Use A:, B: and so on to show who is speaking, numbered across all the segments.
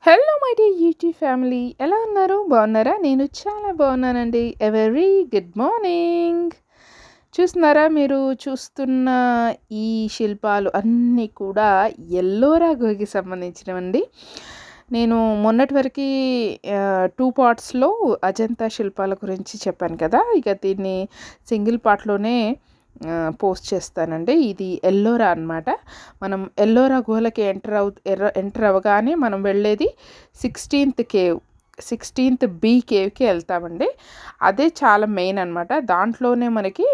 A: Hello my dear YouTube family, ఎలా ఉన్నారు? బాగున్నారా? నేను చాలా బాగున్నానండి. A very good morning. చూస్తున్నారా, మీరు చూస్తున్న ఈ శిల్పాలు అన్నీ కూడా ఎల్లోరా గుహకి సంబంధించినవండి. నేను మొన్నటి వరకు 2 పార్ట్స్లో అజంతా శిల్పాల గురించి చెప్పాను కదా. ఇక దీన్ని సింగిల్ పార్ట్లోనే పోస్ట్ చేస్తానండి. ఇది ఎల్లోరా అనమాట. మనం ఎల్లోరా గుహలకి ఎంటర్ అవ్వగానే మనం వెళ్ళేది 16th కేవ్, 16th బి కేవ్కి వెళ్తామండి. అదే చాలా మెయిన్ అనమాట. దాంట్లోనే మనకి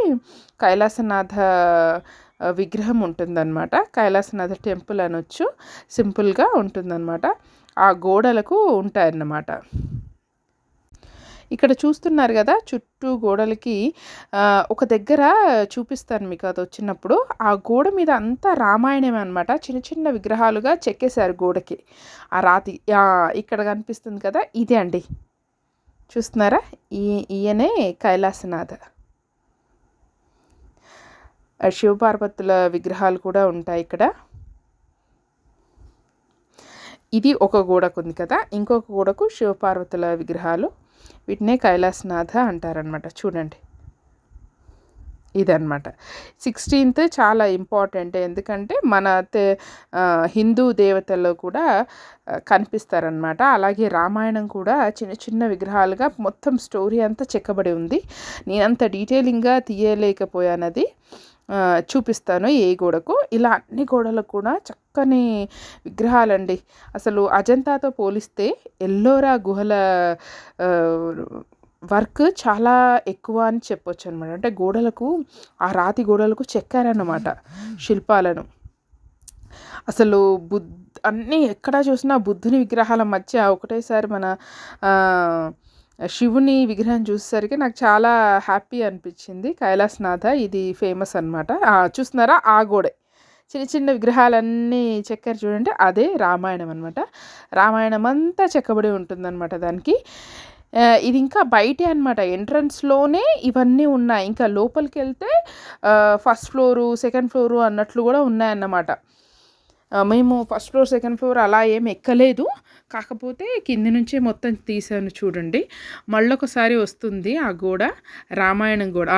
A: కైలాసనాథ విగ్రహం ఉంటుందన్నమాట. కైలాసనాథ టెంపుల్ అనొచ్చు, సింపుల్గా ఉంటుందన్నమాట. ఆ గోడలకు ఉంటాయన్నమాట. ఇక్కడ చూస్తున్నారు కదా, చుట్టూ గోడలకి ఒక దగ్గర చూపిస్తాను మీకు, అది వచ్చినప్పుడు. ఆ గోడ మీద అంతా రామాయణమే అనమాట. చిన్న చిన్న విగ్రహాలుగా చెక్కేశారు గోడకి. ఆ రాతి ఇక్కడ కనిపిస్తుంది కదా, ఇదే అండి. చూస్తున్నారా, ఈయనే కైలాసనాథ. శివపార్వతుల విగ్రహాలు కూడా ఉంటాయి ఇక్కడ. ఇది ఒక గోడకు ఉంది కదా, ఇంకొక గోడకు శివపార్వతుల విగ్రహాలు. వీటినే కైలాసనాథ అంటారనమాట. చూడండి, ఇదన్నమాట. 16th చాలా ఇంపార్టెంట్, ఎందుకంటే మన హిందూ దేవతల్లో కూడా కనిపిస్తారనమాట. అలాగే రామాయణం కూడా చిన్న చిన్న విగ్రహాలుగా మొత్తం స్టోరీ అంతా చెక్కబడి ఉంది. నేనంత డీటెయిలింగ్గా తీయలేకపోయానది. చూపిస్తాను ఏ గోడకు. ఇలా అన్ని గోడలకు కూడా చక్కని విగ్రహాలండి. అసలు అజంతాతో పోలిస్తే ఎల్లోరా గుహల వర్క్ చాలా ఎక్కువ అని చెప్పొచ్చు అనమాట. అంటే గోడలకు, ఆ రాతి గోడలకు చెక్కారన్నమాట శిల్పాలను. అసలు అన్నీ ఎక్కడ చూసినా బుద్ధుని విగ్రహాల మధ్య ఒకటేసారి మన శివుని విగ్రహం చూసేసరికి నాకు చాలా హ్యాపీ అనిపించింది. కైలాసనాథ ఇది ఫేమస్ అనమాట. చూస్తున్నారా, ఆ గోడే చిన్న చిన్న విగ్రహాలన్నీ చెక్కారు చూడండి, అదే రామాయణం అనమాట. రామాయణం అంతా చెక్కబడి ఉంటుందన్నమాట దానికి. ఇది ఇంకా బయటే అనమాట, ఎంట్రన్స్లోనే ఇవన్నీ ఉన్నాయి. ఇంకా లోపలికి వెళ్తే ఫస్ట్ ఫ్లోరు, సెకండ్ ఫ్లోరు అన్నట్లు కూడా ఉన్నాయన్నమాట. మేము ఫస్ట్ ఫ్లోర్, సెకండ్ ఫ్లోర్ అలా ఏం ఎక్కలేదు. కాకపోతే కింది నుంచే మొత్తం తీసాను చూడండి. మళ్ళొకసారి వస్తుంది ఆ గోడ, రామాయణం గోడ.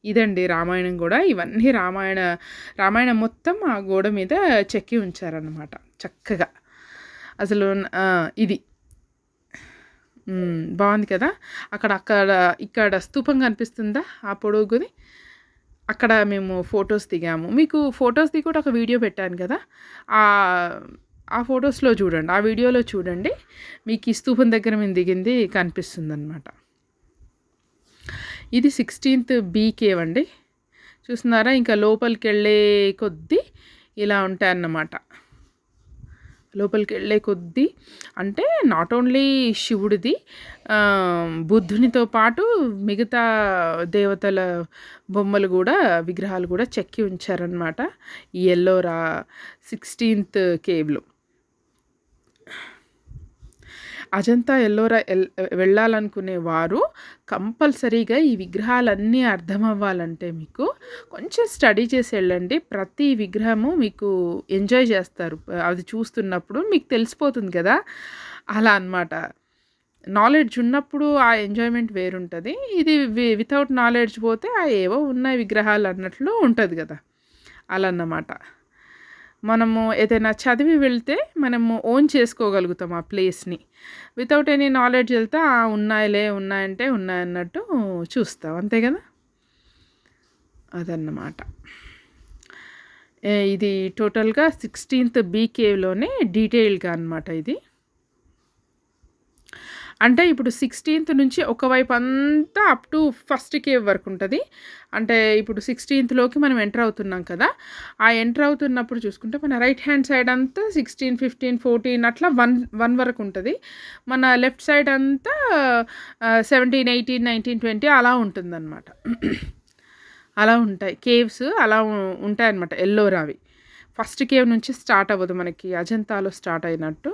A: ఇదండి రామాయణం గోడ. ఇవన్నీ రామాయణం మొత్తం ఆ గోడ మీద చెక్కి ఉంచారన్నమాట చక్కగా. అసలు ఇది బాగుంది కదా. ఇక్కడ స్తూపం కనిపిస్తుందా, ఆ పొడుగుది. అక్కడ మేము ఫొటోస్ దిగాము. మీకు ఫొటోస్ దిగి కూడా ఒక వీడియో పెట్టాను కదా, ఆ ఫొటోస్లో చూడండి, ఆ వీడియోలో చూడండి, మీకు ఈ స్తూపం దగ్గర మేము దిగింది కనిపిస్తుంది అనమాట. ఇది 16th బి కేవ్ అండి. చూస్తున్నారా, ఇంకా లోపలికి వెళ్ళే కొద్దీ ఇలా ఉంటాయన్నమాట. లోపలికి వెళ్ళే కొద్దీ అంటే నాట్ ఓన్లీ శివుడిది, బుద్ధునితో పాటు మిగతా దేవతల బొమ్మలు కూడా, విగ్రహాలు కూడా చెక్కి ఉంచారనమాట ఈ ఎల్లోరా 16th కేవ్లో. అజంతా ఎల్లోరా వెళ్ళాలనుకునే వారు కంపల్సరీగా ఈ విగ్రహాలన్నీ అర్థం అవ్వాలంటే మీకు కొంచెం స్టడీ చేసి వెళ్ళండి. ప్రతి విగ్రహము మీకు ఎంజాయ్ చేస్తారు. అది చూస్తున్నప్పుడు మీకు తెలిసిపోతుంది కదా, అలా అన్నమాట. నాలెడ్జ్ ఉన్నప్పుడు ఆ ఎంజాయ్మెంట్ వేరుంటుంది. ఇది వితౌట్ నాలెడ్జ్ పోతే ఏవో ఉన్నాయి విగ్రహాలు అన్నట్లు ఉంటుంది కదా, అలా అన్నమాట. మనము ఏదైనా చదివి వెళ్తే మనము ఓన్ చేసుకోగలుగుతాం ఆ ప్లేస్ని. వితౌట్ ఎనీ నాలెడ్జ్ వెళ్తే ఉన్నాయంటే ఉన్నాయన్నట్టు చూస్తాం, అంతే కదా. అదన్నమాట. ఇది టోటల్గా 16th బి కేవ్లోనే డీటెయిల్గా అనమాట ఇది. అంటే ఇప్పుడు 16th నుంచి ఒకవైపు అంతా అప్ టు ఫస్ట్ కేవ్ వరకు ఉంటుంది. అంటే ఇప్పుడు 16thలోకి మనం ఎంటర్ అవుతున్నాం కదా, ఆ ఎంటర్ అవుతున్నప్పుడు చూసుకుంటే మన రైట్ హ్యాండ్ సైడ్ అంతా 16, 15, 14 అట్లా 1 వరకు ఉంటుంది. మన లెఫ్ట్ సైడ్ అంతా 17, 18, 19, 20 అలా ఉంటుందన్నమాట. అలా ఉంటాయి కేవ్స్, అలా ఉంటాయన్నమాట ఎల్లోరావి. ఫస్ట్ కేవ్ నుంచి స్టార్ట్ అవ్వదు మనకి, అజంతాలో స్టార్ట్ అయినట్టు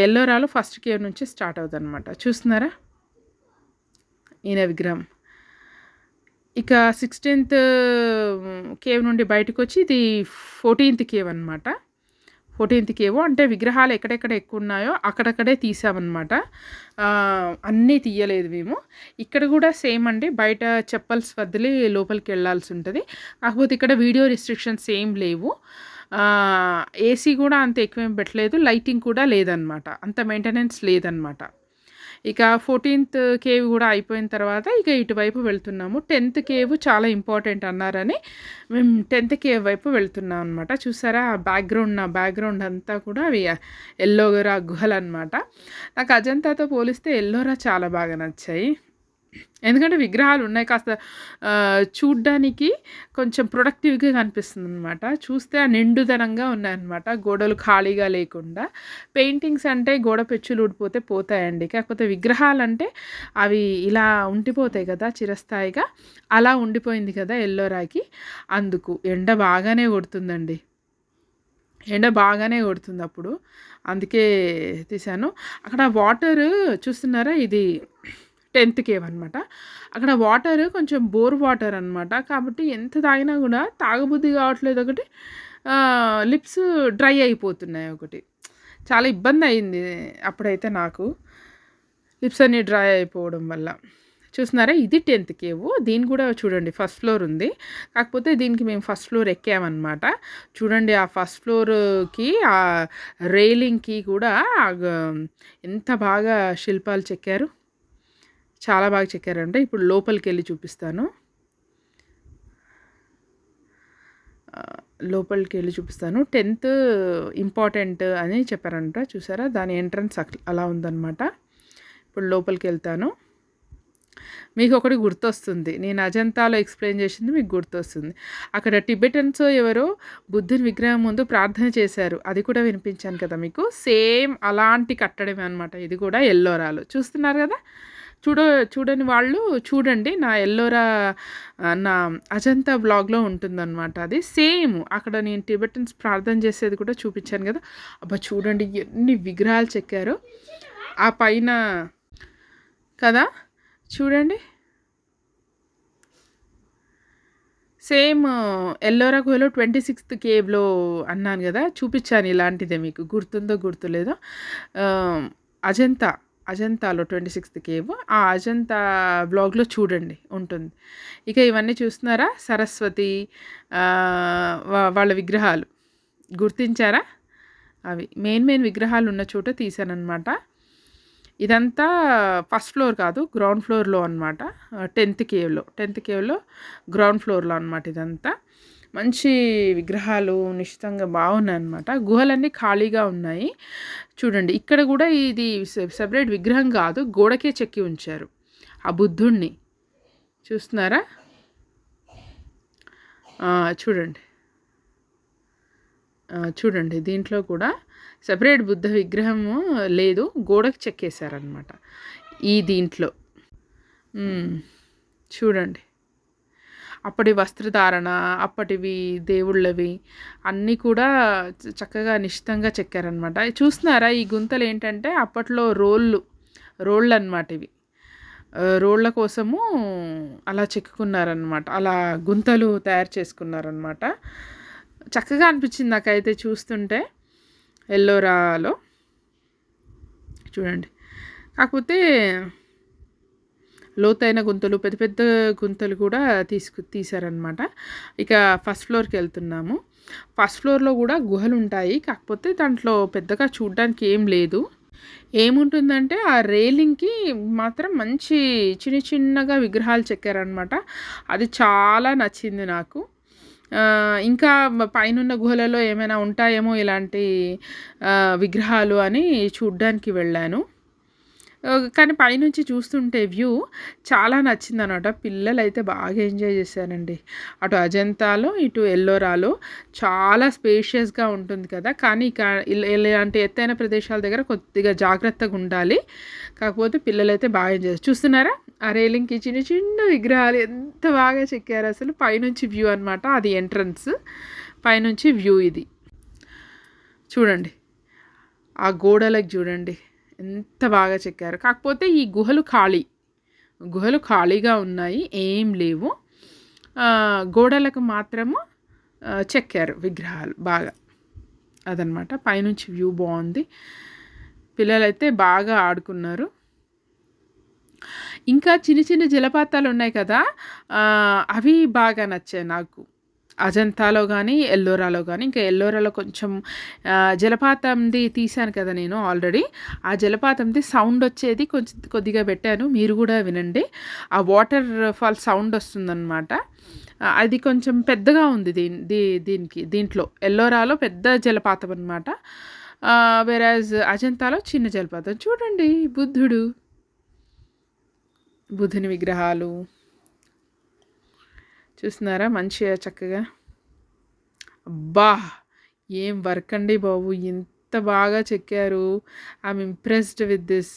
A: ఎల్లోరాలో ఫస్ట్ కేవ్ నుంచి స్టార్ట్ అవుతుంది అనమాట. చూస్తున్నారా, ఈయన విగ్రహం. ఇక 16th కేవ్ నుండి బయటకు వచ్చి ఇది 14th కేవ్ అనమాట. 14th కేవ్ అంటే విగ్రహాలు ఎక్కడెక్కడ ఎక్కువ ఉన్నాయో అక్కడక్కడే తీసామన్నమాట. అన్నీ తీయలేదు మేము. ఇక్కడ కూడా సేమ్ అండి, బయట చెప్పల్స్ వదిలి లోపలికి వెళ్ళాల్సి ఉంటుంది. కాకపోతే ఇక్కడ వీడియో రిస్ట్రిక్షన్స్ ఏం లేవు. ఏసీ కూడా అంత ఎక్కువేం పెట్టలేదు, లైటింగ్ కూడా లేదనమాట, అంత మెయింటెనెన్స్ లేదనమాట. ఇక 14th కేవ్ కూడా అయిపోయిన తర్వాత ఇక ఇటువైపు వెళ్తున్నాము. 10th కేవ్ చాలా ఇంపార్టెంట్ అన్నారని మేము 10th కేవ్ వైపు వెళ్తున్నాం అనమాట. చూసారా నా బ్యాక్గ్రౌండ్ అంతా కూడా అవి ఎల్లోరా గుహలు అనమాట. నాకు అజంతాతో పోలిస్తే ఎల్లోరా చాలా బాగా నచ్చాయి. ఎందుకంటే విగ్రహాలు ఉన్నాయి, కాస్త చూడ్డానికి కొంచెం ప్రొడక్టివ్గా కనిపిస్తుంది అనమాట. చూస్తే ఆ నిండుదనంగా ఉన్నాయన్నమాట, గోడలు ఖాళీగా లేకుండా. పెయింటింగ్స్ అంటే గోడ పెచ్చులు ఊడిపోతే పోతాయండి, కాకపోతే విగ్రహాలు అంటే అవి ఇలా ఉండిపోతాయి కదా చిరస్థాయిగా, అలా ఉండిపోయింది కదా ఎల్లోరాకి. అందుకు ఎండ బాగానే కొడుతుందండి, ఎండ బాగానే కొడుతుంది అప్పుడు, అందుకే తీశాను. అక్కడ వాటర్ చూస్తున్నారా, ఇది 10th కేవ్ అనమాట. అక్కడ వాటర్ కొంచెం బోర్ వాటర్ అనమాట, కాబట్టి ఎంత తాగినా కూడా తాగబుద్ధి కావట్లేదు. ఒకటి లిప్స్ డ్రై అయిపోతున్నాయి, ఒకటి చాలా ఇబ్బంది అయింది అప్పుడైతే నాకు, లిప్స్ అన్నీ డ్రై అయిపోవడం వల్ల. చూస్తున్నారా, ఇది 10th కేవ్. దీని కూడా చూడండి ఫస్ట్ ఫ్లోర్ ఉంది, కాకపోతే దీనికి మేము ఫస్ట్ ఫ్లోర్ ఎక్కామన్నమాట. చూడండి ఆ ఫస్ట్ ఫ్లోర్కి ఆ రైలింగ్కి కూడా ఎంత బాగా శిల్పాలు చెక్కారు, చాలా బాగా చెక్కారంటే. ఇప్పుడు లోపలికి వెళ్ళి చూపిస్తాను, లోపలికి వెళ్ళి చూపిస్తాను. 10th ఇంపార్టెంట్ అని చెప్పారంట, చూసారా దాని ఎంట్రన్స్ అలా ఉందన్నమాట. ఇప్పుడు లోపలికి వెళ్తాను, మీకు ఒకటి గుర్తొస్తుంది, నేను అజంతాలో ఎక్స్ప్లెయిన్ చేసింది మీకు గుర్తొస్తుంది. అక్కడ టిబెటన్స్ ఎవరో బుద్ధుని విగ్రహం ముందు ప్రార్థన చేశారు, అది కూడా వినిపించాను కదా మీకు. సేమ్ అలాంటి కట్టడమే అనమాట ఇది కూడా, ఎల్లోరాలో. చూస్తున్నారు కదా, చూడని వాళ్ళు చూడండి, నా ఎల్లోరా నా అజంతా బ్లాగ్లో ఉంటుందన్నమాట. అది సేమ్ అక్కడ నేను టిబెటన్స్ ప్రార్థన చేసేది కూడా చూపించాను కదా. అబ్బా చూడండి ఎన్ని విగ్రహాలు చెక్కారో ఆ పైన కదా, చూడండి. సేమ్ ఎల్లోరా గుహలో 26th కేవ్లో అన్నాను కదా, చూపించాను ఇలాంటిదే, మీకు గుర్తుందో గుర్తులేదో. అజంతాలో 26th కేవ్, ఆ అజంతా బ్లాగ్లో చూడండి ఉంటుంది. ఇక ఇవన్నీ చూస్తున్నారా, సరస్వతి వాళ్ళ విగ్రహాలు గుర్తించారా, అవి మెయిన్ విగ్రహాలు ఉన్న చోట తీసానమాట. ఇదంతా ఫస్ట్ ఫ్లోర్ కాదు, గ్రౌండ్ ఫ్లోర్లో అనమాట. 10th కేవ్లో గ్రౌండ్ ఫ్లోర్లో అనమాట. ఇదంతా మంచి విగ్రహాలు నిశ్చితంగా బాగున్నాయి అనమాట. గుహలన్నీ ఖాళీగా ఉన్నాయి. చూడండి ఇక్కడ కూడా ఇది సెపరేట్ విగ్రహం కాదు, గోడకే చెక్కి ఉంచారు ఆ బుద్ధుణ్ణి, చూస్తున్నారా. చూడండి దీంట్లో కూడా సెపరేట్ బుద్ధ విగ్రహము లేదు, గోడకు చెక్కేశారనమాట ఈ దీంట్లో. చూడండి అప్పటి వస్త్రధారణ, అప్పటివి దేవుళ్ళవి అన్నీ కూడా చక్కగా నిశ్చితంగా చెక్కారనమాట. చూస్తున్నారా ఈ గుంతలు ఏంటంటే అప్పట్లో రోళ్ళు అనమాట. ఇవి రోళ్ళ కోసము అలా చెక్కుకున్నారనమాట, అలా గుంతలు తయారు చేసుకున్నారనమాట. చక్కగా అనిపించింది నాకైతే చూస్తుంటే ఎల్లోరాలో. చూడండి కాకపోతే లోతైన గుంతలు, పెద్ద పెద్ద గుంతలు కూడా తీశారనమాట. ఇక ఫస్ట్ ఫ్లోర్కి వెళ్తున్నాము. ఫస్ట్ ఫ్లోర్లో కూడా గుహలు ఉంటాయి, కాకపోతే దాంట్లో పెద్దగా చూడడానికి ఏం లేదు. ఏముంటుందంటే ఆ రేలింగ్కి మాత్రం మంచి చిన్నగా విగ్రహాలు చెక్కారనమాట. అది చాలా నచ్చింది నాకు. ఇంకా పైనున్న గుహలలో ఏమైనా ఉంటాయేమో ఇలాంటి విగ్రహాలు అని చూడ్డానికి వెళ్ళాను. కానీ పైనుంచి చూస్తుంటే వ్యూ చాలా నచ్చింది అనమాట. పిల్లలు అయితే బాగా ఎంజాయ్ చేశారండి. అటు అజంతాలో ఇటు ఎల్లోరాలో చాలా స్పేషియస్గా ఉంటుంది కదా, కానీ ఇలాంటి ఎత్తైన ప్రదేశాల దగ్గర కొద్దిగా జాగ్రత్తగా ఉండాలి. కాకపోతే పిల్లలు అయితే బాగా ఎంజాయ్ చేస్తారు. చూస్తున్నారా ఆ రేలింగ్కి చిన్న విగ్రహాలు ఎంత బాగా చెక్కారు అసలు. పైనుంచి వ్యూ అనమాట, అది ఎంట్రన్స్, పైనుంచి వ్యూ ఇది. చూడండి ఆ గోడలకు చూడండి ఎంత బాగా చెక్కారు. కాకపోతే ఈ గుహలు ఖాళీగా ఉన్నాయి, ఏం లేవు. గోడలకు మాత్రము చెక్కారు విగ్రహాలు బాగా. అదనమాట. పైనుంచి వ్యూ బాగుంది. పిల్లలైతే బాగా ఆడుకున్నారు. ఇంకా చిన్న చిన్న జలపాతాలు ఉన్నాయి కదా, అవి బాగా నచ్చాయి నాకు. అజంతాలో కానీ ఎల్లోరాలో కానీ. ఇంకా ఎల్లోరాలో కొంచెం జలపాతంది తీశాను కదా నేను ఆల్రెడీ. ఆ జలపాతంది సౌండ్ వచ్చేది కొద్దిగా పెట్టాను, మీరు కూడా వినండి. ఆ వాటర్ ఫాల్ సౌండ్ వస్తుందన్నమాట. అది కొంచెం పెద్దగా ఉంది దీంట్లో ఎల్లోరాలో పెద్ద జలపాతం అనమాట. వెరాజ్ అజంతాలో చిన్న జలపాతం. చూడండి బుద్ధుని విగ్రహాలు చూస్తున్నారా, మంచిగా చక్కగా. అబ్బా, ఏం వర్క్ అండి బాబు, ఎంత బాగా చెక్కారు. I am impressed with this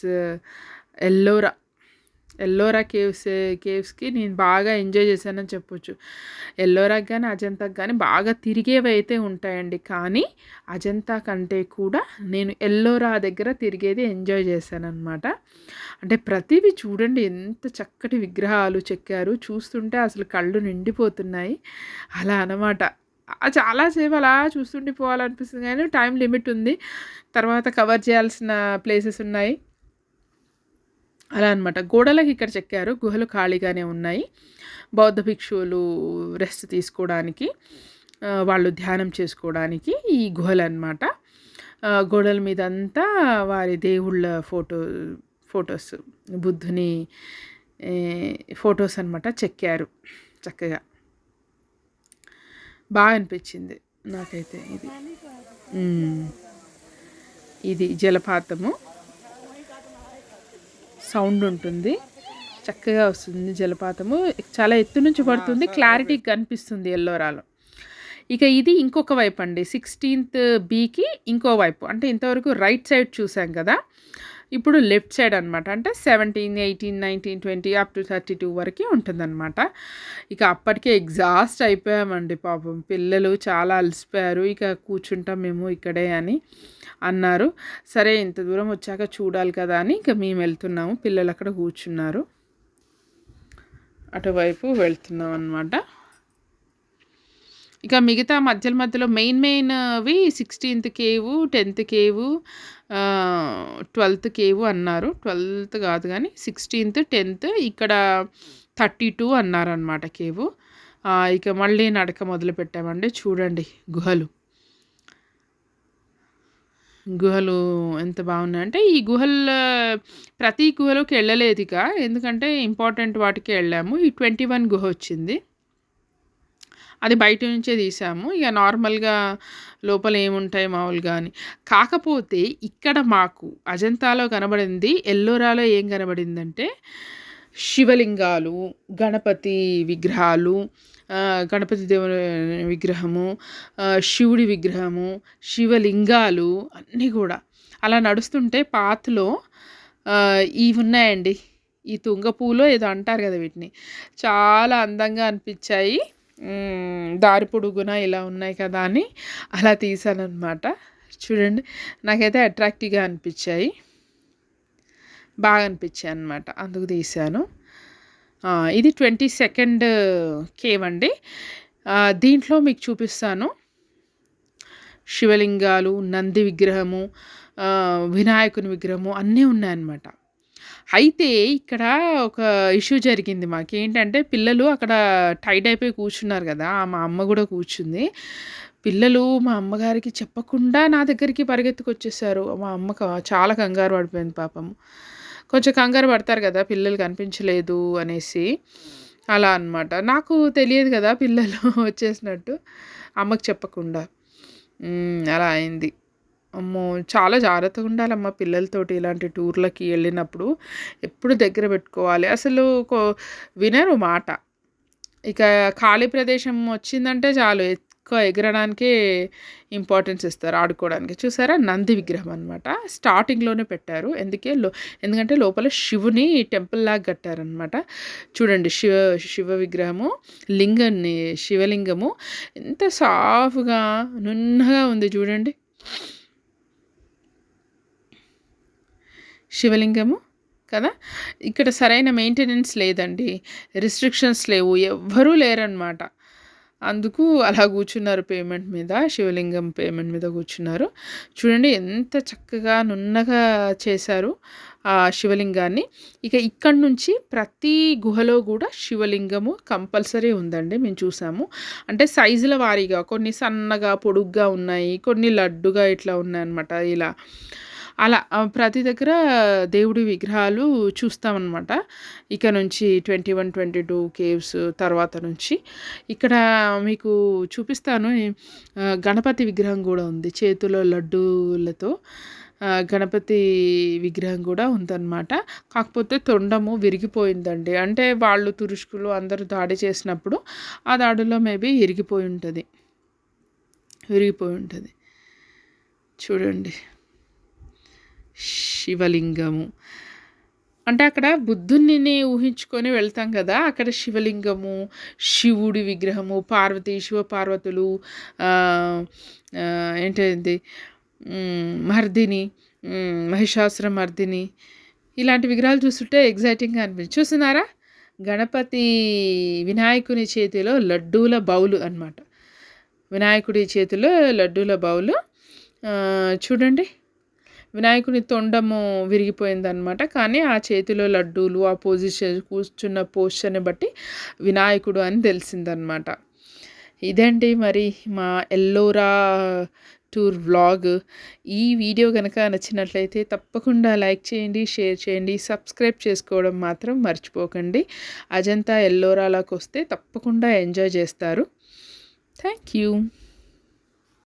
A: Ellora కేవ్స్కి నేను బాగా ఎంజాయ్ చేశానని చెప్పొచ్చు. ఎల్లోరాకి కానీ అజంతాకి కానీ బాగా తిరిగేవి అయితే ఉంటాయండి, కానీ అజంతా కంటే కూడా నేను ఎల్లోరా దగ్గర తిరిగేది ఎంజాయ్ చేశానన్నమాట. అంటే ప్రతివి చూడండి ఎంత చక్కటి విగ్రహాలు చెక్కారు, చూస్తుంటే అసలు కళ్ళు నిండిపోతున్నాయి అలా అన్నమాట. చాలాసేపు అలా చూస్తుండిపోవాలనిపిస్తుంది, కానీ టైం లిమిట్ ఉంది, తర్వాత కవర్ చేయాల్సిన ప్లేసెస్ ఉన్నాయి అలా అనమాట. గోడలకు ఇక్కడ చెక్కారు, గుహలు ఖాళీగానే ఉన్నాయి. బౌద్ధ భిక్షువులు రెస్ట్ తీసుకోవడానికి, వాళ్ళు ధ్యానం చేసుకోవడానికి ఈ గుహలు అనమాట. గోడల మీద అంతా వారి దేవుళ్ళ ఫొటోస్, బుద్ధుని ఫొటోస్ అనమాట చెక్కారు చక్కగా. బాగా అనిపించింది నాకైతే. ఇది జలపాతము, సౌండ్ ఉంటుంది, చక్కగా వస్తుంది జలపాతము. చాలా ఎత్తు నుంచి పడుతుంది, క్లారిటీ కనిపిస్తుంది ఎల్లోరాలో. ఇక ఇది ఇంకొక వైపు అండి, 16th బీకి ఇంకో వైపు. అంటే ఇంతవరకు రైట్ సైడ్ చూసాం కదా, ఇప్పుడు లెఫ్ట్ సైడ్ అనమాట. అంటే 17, 18, 19, 20 అప్ టు 32 వరకు ఉంటుందన్నమాట. ఇక అప్పటికే ఎగ్జాస్ట్ అయిపోయామండి పాపం, పిల్లలు చాలా అలసిపోయారు. ఇక కూర్చుంటాం మేము ఇక్కడే అని అన్నారు. సరే ఇంత దూరం వచ్చాక చూడాలి కదా అని ఇక మేము వెళ్తున్నాము. పిల్లలు అక్కడ కూర్చున్నారు, అటువైపు వెళ్తున్నాం అన్నమాట. ఇక మిగతా మధ్యలో మెయిన్వి 16th కేవు, 10th కేవు, 12th కేవు అన్నారు. 12th కాదు కానీ 16th, 10th, ఇక్కడ 32 అన్నారనమాట కేవు. ఇక మళ్ళీ నడక మొదలు పెట్టామండి. చూడండి గుహలు ఎంత బాగున్నాయంటే, ఈ ప్రతి గుహలోకి వెళ్ళలేదు ఇక, ఎందుకంటే ఇంపార్టెంట్ వాటికి వెళ్ళాము. ఈ 21 గుహ వచ్చింది, అది బయట నుంచే తీసాము. ఇక నార్మల్గా లోపల ఏముంటాయి మామూలుగా అని. కాకపోతే ఇక్కడ మాకు అజంతాలో కనబడింది, ఎల్లోరాలో ఏం కనబడిందంటే శివలింగాలు, గణపతి విగ్రహాలు, గణపతి దేవుని విగ్రహము, శివుడి విగ్రహము, శివలింగాలు అన్నీ కూడా అలా నడుస్తుంటే పాత్లో ఇవి ఉన్నాయండి. ఈ తుంగపూలో ఏదో అంటారు కదా వీటిని, చాలా అందంగా అనిపించాయి. దారి పొడుగున ఇలా ఉన్నాయి కదా అని అలా తీసానన్నమాట. చూడండి, నాకైతే అట్రాక్టివ్గా అనిపించాయి, బాగా అనిపించాయి అన్నమాట, అందుకు తీశాను. ఇది 22nd కేవ్ అండి. దీంట్లో మీకు చూపిస్తాను శివలింగాలు, నంది విగ్రహము, వినాయకుని విగ్రహము అన్నీ ఉన్నాయన్నమాట. అయితే ఇక్కడ ఒక ఇష్యూ జరిగింది మాకేంటంటే, పిల్లలు అక్కడ టైడ్ అయిపోయి కూర్చున్నారు కదా, మా అమ్మ కూడా కూర్చుంది. పిల్లలు మా అమ్మగారికి చెప్పకుండా నా దగ్గరికి పరిగెత్తుకొచ్చేసారు. మా అమ్మకు చాలా కంగారు పడిపోయింది పాపం. కొంచెం కంగారు పడతారు కదా పిల్లలు కనిపించలేదు అనేసి, అలా అనమాట. నాకు తెలియదు కదా పిల్లలు వచ్చేసినట్టు, అమ్మకు చెప్పకుండా అలా అయింది. అమ్మో, చాలా జాగ్రత్తగా ఉండాలమ్మా పిల్లలతోటి ఇలాంటి టూర్లకి వెళ్ళినప్పుడు, ఎప్పుడు దగ్గర పెట్టుకోవాలి. అసలు వినరు మాట. ఇక ఖాళీ ప్రదేశం వచ్చిందంటే చాలు, ఎక్కువ ఎగరడానికే ఇంపార్టెన్స్ ఇస్తారు, ఆడుకోవడానికి. చూసారా, నంది విగ్రహం అనమాట. స్టార్టింగ్లోనే పెట్టారు, ఎందుకంటే లోపల శివుని టెంపుల్ లాగా కట్టారనమాట. చూడండి, శివ విగ్రహము, శివలింగము ఎంత సాఫ్గా నున్నగా ఉంది చూడండి. శివలింగము కదా. ఇక్కడ సరైన మెయింటెనెన్స్ లేదండి, రిస్ట్రిక్షన్స్ లేవు, ఎవ్వరూ లేరనమాట. అందుకు అలా కూర్చున్నారు పేమెంట్ మీద. శివలింగం పేమెంట్ మీద కూర్చున్నారు. చూడండి ఎంత చక్కగా నున్నగా చేశారు ఆ శివలింగాన్ని. ఇక ఇక్కడి నుంచి ప్రతి గుహలో కూడా శివలింగము కంపల్సరీ ఉందండి. మేము చూసాము. అంటే సైజుల వారీగా కొన్ని సన్నగా, పొడుగ్గా ఉన్నాయి. కొన్ని లడ్డుగా ఇట్లా ఉన్నాయన్నమాట ఇలా. అలా ప్రతి దగ్గర దేవుడి విగ్రహాలు చూస్తామన్నమాట. ఇక నుంచి 21, 22 కేవ్స్ తర్వాత నుంచి. ఇక్కడ మీకు చూపిస్తాను. గణపతి విగ్రహం కూడా ఉంది. చేతిలో లడ్డూలతో గణపతి విగ్రహం కూడా ఉందన్నమాట. కాకపోతే తొండము విరిగిపోయిందండి. అంటే వాళ్ళు తురుష్కులు అందరూ దాడి చేసినప్పుడు ఆ దాడిలో మేబీ విరిగిపోయి ఉంటుంది. చూడండి శివలింగము. అంటే అక్కడ బుద్ధుడిని ఊహించుకొని వెళ్తాం కదా, అక్కడ శివలింగము, శివుడి విగ్రహము, శివపార్వతులు, ఏంటంది మర్దిని, మహిషాసుర మర్దిని, ఇలాంటి విగ్రహాలు చూస్తుంటే ఎగ్జైటింగ్గా అనిపించింది. చూస్తున్నారా, గణపతి వినాయకుని చేతిలో లడ్డూల బౌలు అన్నమాట. వినాయకుడి చేతిలో లడ్డూల బౌలు. చూడండి, వినాయకుని తొండము విరిగిపోయిందనమాట. కానీ ఆ చేతిలో లడ్డూలు, ఆ కూర్చున్న పోస్చర్ని బట్టి వినాయకుడు అని తెలిసిందనమాట. ఇదండి మరి మా ఎల్లోరా టూర్ వ్లాగ్. ఈ వీడియో కనుక నచ్చినట్లయితే తప్పకుండా లైక్ చేయండి, షేర్ చేయండి, సబ్స్క్రైబ్ చేసుకోవడం మాత్రం మర్చిపోకండి. అజంతా ఎల్లోరాలోకి వస్తే తప్పకుండా ఎంజాయ్ చేస్తారు. Thank you.